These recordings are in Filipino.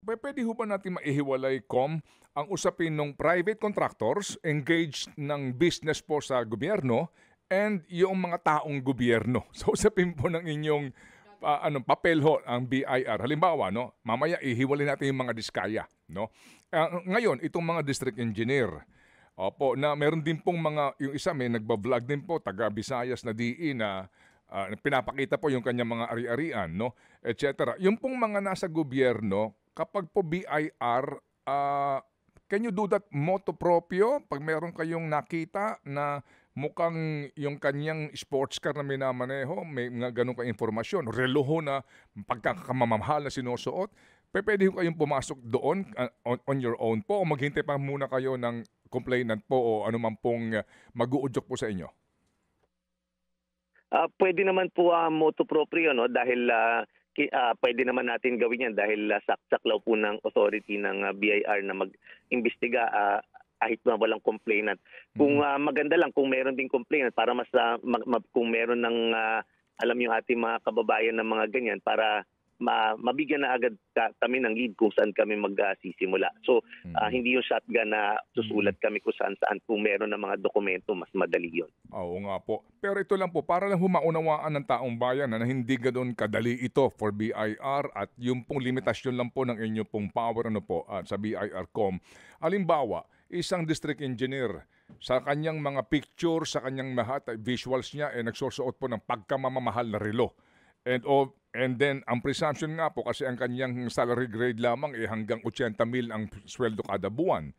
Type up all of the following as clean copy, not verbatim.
Pupuwede ho ba natin maihiwalay, ang usapin ng private contractors engaged ng business po sa gobyerno and yung mga taong gobyerno? Sa usapin po ng inyong, papel ho ang BIR. Halimbawa 'no, mamaya ihiwalay natin yung mga diskaya 'no. Ngayon itong mga district engineer, opo, na meron din pong mga yung isa may nagba-vlog din po taga Visayas na DE na, pinapakita po yung kanyang mga ari-arian 'no, et cetera. Yung pong mga nasa gobyerno kapag po BIR, can you do that motu proprio 'pag meron kayong nakita na mukhang yung kanyang sports car na minamaneho may mga gano'n ka-impormasyon, relo ho na pagkakamamahal na sinusuot, pupuwede ho kayong pumasok doon, on your own po o maghintay pa muna kayo ng complainant po o anuman pong mag-uudyok po sa inyo? Puwede naman po, motu proprio 'no, dahil, puwede naman natin gawin 'yan dahil, saklaw po ng authority ng, BIR na mag-imbestiga, kahit na walang complainant. Kung, maganda lang kung meron ding complainant para mas, kung meron ng, alam yung ating mga kababayan ng mga ganyan para mabigyan na agad kami ng lead kung saan kami magsisimula. So, hindi yung shotgun na susulat kami kung saan-saan. Kung meron ng mga dokumento, mas madali yun. Oo nga po. Pero ito lang po, para lang humaunawaan ng taong bayan na hindi gano'n kadali ito for BIR at yung pong limitasyon lang po ng inyo pong power sa BIR-COM. Halimbawa, isang district engineer, sa kanyang mga picture, sa kanyang visuals niya, nagsusuot po ng pagkamamamahal na relo. And then, ang presumption nga po, kasi ang kanyang salary grade lamang hanggang 80,000 ang sweldo kada buwan.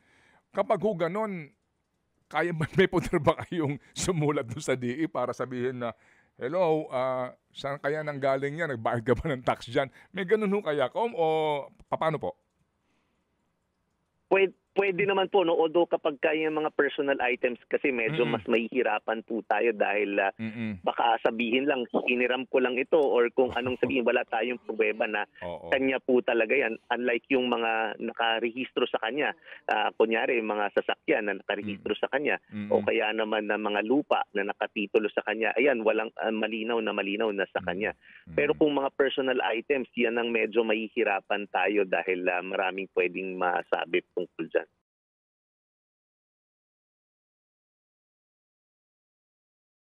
Kapag ho ganon, may poder ba kayong sumulat doon sa DE para sabihin na, hello, saan kaya nanggaling yan? Nagbayad ka ba ng tax dyan? May ganun ho kaya, o paano po? Pwede naman po, no, although kapag kaya mga personal items kasi medyo mas mahihirapan po tayo dahil, baka sabihin lang hiniram ko lang ito or kung anong sabihin, wala tayong pruweba na kanya po talaga yan. Unlike yung mga nakarehistro sa kanya, kunyari mga sasakyan na nakarehistro sa kanya o kaya naman na mga lupa na nakatitulo sa kanya, ayan, walang, malinaw na sa kanya. Pero kung mga personal items, yan ang medyo mahihirapan tayo dahil, maraming pwedeng masabi tungkol dyan.